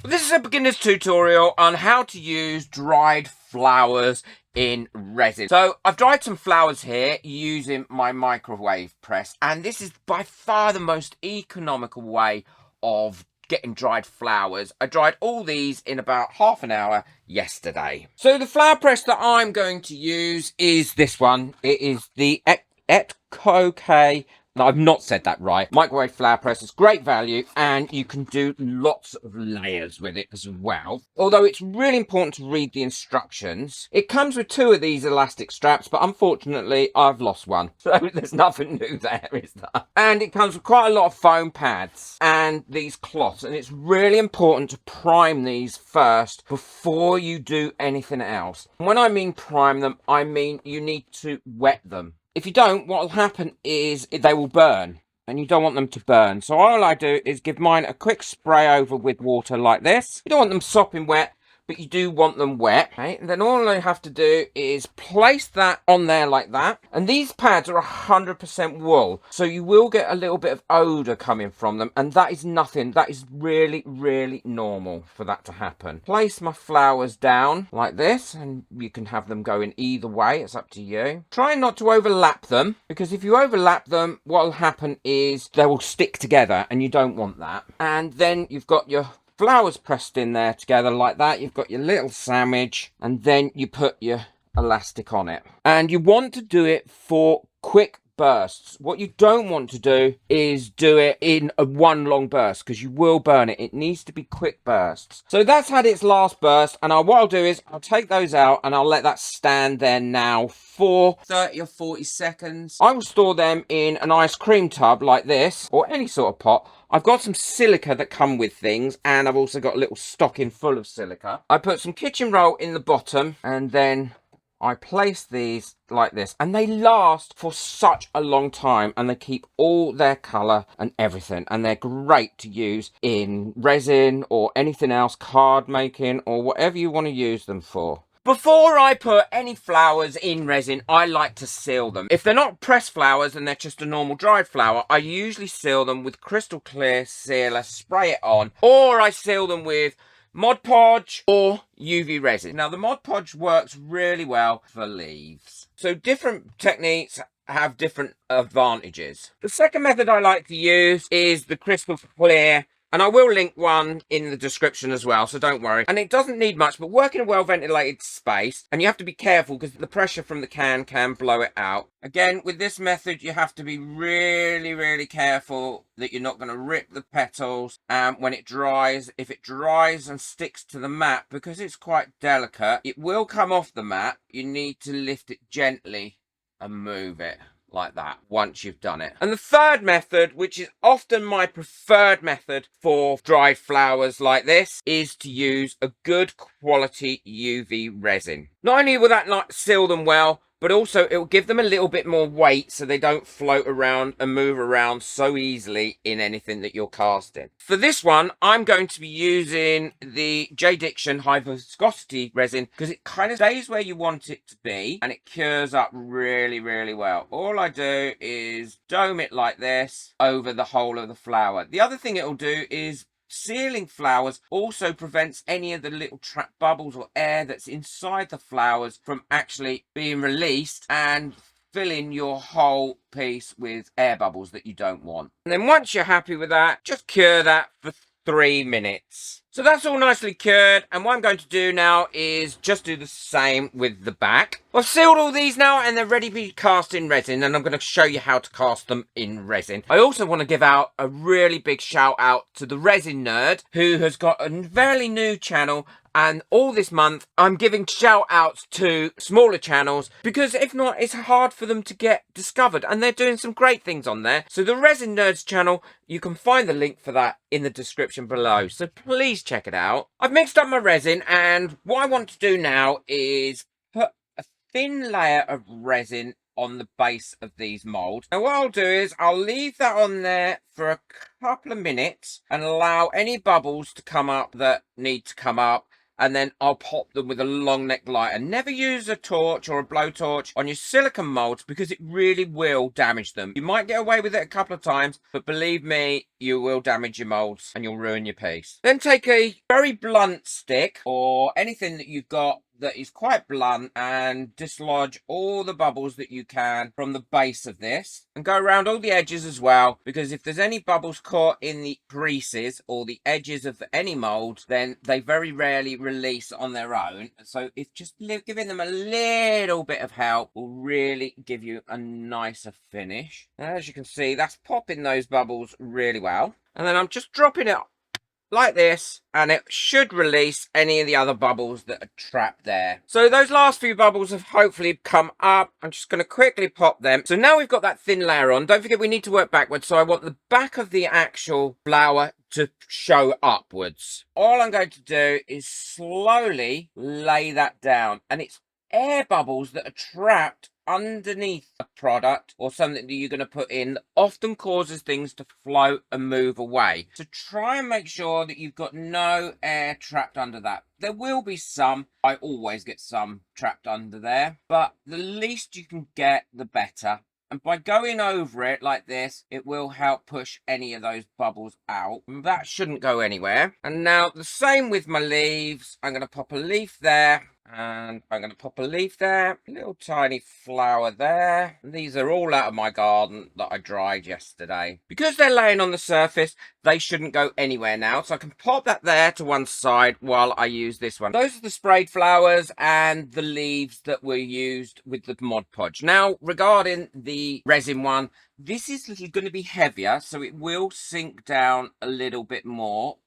This is a beginner's tutorial on how to use dried flowers in resin. So I've dried some flowers here using my microwave press, and this is by far the most economical way of getting dried flowers. I dried all these in about half an hour yesterday. So the flower press that I'm going to use is this one. It is the Etcokei. No, I've not said that right. Microwave flower press is great value, and you can do lots of layers with it as well. Although it's really important to read the instructions. It comes with 2 of these elastic straps, but unfortunately I've lost one. So there's nothing new there, is there? And it comes with quite a lot of foam pads and these cloths. And it's really important to prime these first before you do anything else. When I mean prime them, I mean you need to wet them. If you don't, what will happen is they will burn, and you don't want them to burn. So all I do is give mine a quick spray over with water like this. You don't want them sopping wet, but you do want them wet. Okay? And then all I have to do is place that on there like that. And these pads are 100% wool, so you will get a little bit of odour coming from them, and that is nothing. That is really, really normal for that to happen. Place my flowers down like this, and you can have them going either way. It's up to you. Try not to overlap them, because if you overlap them, what will happen is they will stick together, and you don't want that. And then you've got your flowers pressed in there together like that. You've got your little sandwich, and then you put your elastic on it. And you want to do it for quick bursts. What you don't want to do is do it in a one long burst, because you will burn it. It needs to be quick bursts. So that's had its last burst, and what I'll do is I'll take those out and I'll let that stand there now for 30 or 40 seconds. I will store them in an ice cream tub like this, or any sort of pot. I've got some silica that come with things, and I've also got a little stocking full of silica. I put some kitchen roll in the bottom, and then I place these like this, and they last for such a long time, and they keep all their colour and everything, and they're great to use in resin or anything else, card making or whatever you want to use them for. Before I put any flowers in resin, I like to seal them. If they're not pressed flowers and they're just a normal dried flower, I usually seal them with crystal clear sealer, spray it on, or I seal them with Mod Podge or UV resin. Now the Mod Podge works really well for leaves. So different techniques have different advantages. The second method I like to use is the crystal clear, and I will link one in the description as well, so don't worry. And it doesn't need much, but work in a well-ventilated space, and you have to be careful because the pressure from the can blow it out. Again, with this method, you have to be really, really careful that you're not going to rip the petals when it dries. If it dries and sticks to the mat, because it's quite delicate, it will come off the mat. You need to lift it gently and move it like that once you've done it. And the third method, which is often my preferred method for dried flowers like this, is to use a good quality UV resin. Not only will that not seal them well, but also it will give them a little bit more weight so they don't float around and move around so easily in anything that you're casting. For this one, I'm going to be using the J. Diction high viscosity resin, because it kind of stays where you want it to be and it cures up really, really well. All I do is dome it like this over the whole of the flower. The other thing it will do is sealing flowers also prevents any of the little trap bubbles or air that's inside the flowers from actually being released and filling your whole piece with air bubbles that you don't want. And then once you're happy with that, just cure that for 3 minutes. So that's all nicely cured, and what I'm going to do now is just do the same with the back. I've sealed all these now and they're ready to be cast in resin, and I'm going to show you how to cast them in resin. I also want to give out a really big shout out to the Resin Nerd, who has got a fairly new channel, and all this month I'm giving shout outs to smaller channels, because if not, it's hard for them to get discovered, and they're doing some great things on there. So the Resin Nerds channel, you can find the link for that in the description below, so please check it out. I've mixed up my resin, and what I want to do now is put a thin layer of resin on the base of these molds. And what I'll do is I'll leave that on there for a couple of minutes and allow any bubbles to come up that need to come up, and then I'll pop them with a long neck lighter. Never use a torch or a blowtorch on your silicone molds because it really will damage them. You might get away with it a couple of times, but believe me, you will damage your molds and you'll ruin your piece. Then take a very blunt stick or anything that you've got that is quite blunt and dislodge all the bubbles that you can from the base of this, and go around all the edges as well, because if there's any bubbles caught in the creases or the edges of any mold, then they very rarely release on their own. So if just giving them a little bit of help will really give you a nicer finish. As you can see, that's popping those bubbles really well, and then I'm just dropping it like this, and it should release any of the other bubbles that are trapped there. So those last few bubbles have hopefully come up. I'm just going to quickly pop them. So now we've got that thin layer on. Don't forget we need to work backwards. So I want the back of the actual flower to show upwards. All I'm going to do is slowly lay that down, and it's air bubbles that are trapped underneath a product or something that you're going to put in that often causes things to float and move away. So try and make sure that you've got no air trapped under that. There will be some. I always get some trapped under there, but the least you can get, the better. And by going over it like this, it will help push any of those bubbles out. That shouldn't go anywhere. And now the same with my leaves. I'm going to pop a leaf there. And I'm going to pop a leaf there, a little tiny flower there. And these are all out of my garden that I dried yesterday. Because they're laying on the surface, they shouldn't go anywhere now. So I can pop that there to one side while I use this one. Those are the sprayed flowers and the leaves that were used with the Mod Podge. Now, regarding the resin one, this is going to be heavier, so it will sink down a little bit more.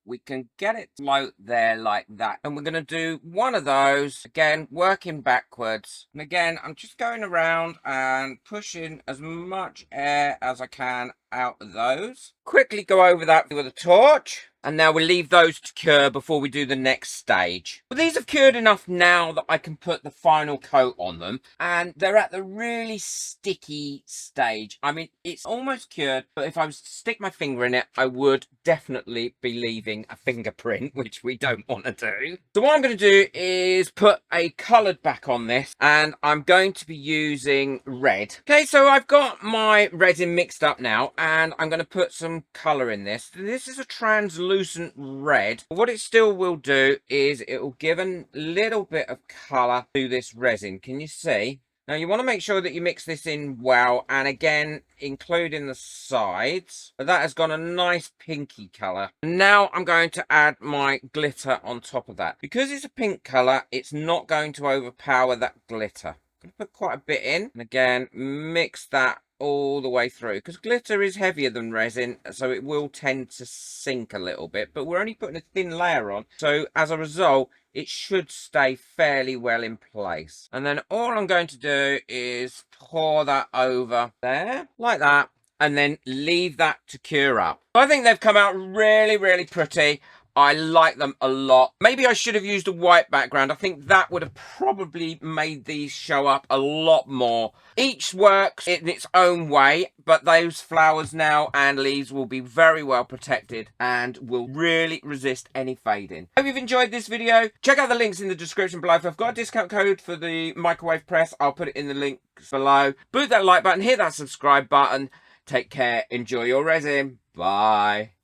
We can get it to float there like that. And we're going to do one of those, again, working backwards. And again, I'm just going around and pushing as much air as I can out of those. Quickly go over that with a torch. And now we'll leave those to cure before we do the next stage. Well, these have cured enough now that I can put the final coat on them. And they're at the really sticky stage. I mean, it's almost cured, but if I was to stick my finger in it, I would definitely be leaving a fingerprint, which we don't want to do. So what I'm going to do is put a coloured back on this, and I'm going to be using red. Okay, so I've got my resin mixed up now, and I'm going to put some colour in this. This is a translucent red. What it still will do is it will give a little bit of colour to this resin. Can you see? Now you want to make sure that you mix this in well, and again including the sides. But that has got a nice pinky colour. Now I'm going to add my glitter on top of that. Because it's a pink colour, it's not going to overpower that glitter. I'm going to put quite a bit in, and again mix that all the way through, because glitter is heavier than resin, so it will tend to sink a little bit, but we're only putting a thin layer on, so as a result it should stay fairly well in place. And then all I'm going to do is pour that over there like that, and then leave that to cure up. I think they've come out really pretty. I like them a lot. Maybe I should have used a white background. I think that would have probably made these show up a lot more. Each works in its own way, but those flowers now and leaves will be very well protected and will really resist any fading. Hope you've enjoyed this video. Check out the links in the description below. If I've got a discount code for the microwave press, I'll put it in the links below. Boot that like button, hit that subscribe button. Take care. Enjoy your resin. Bye.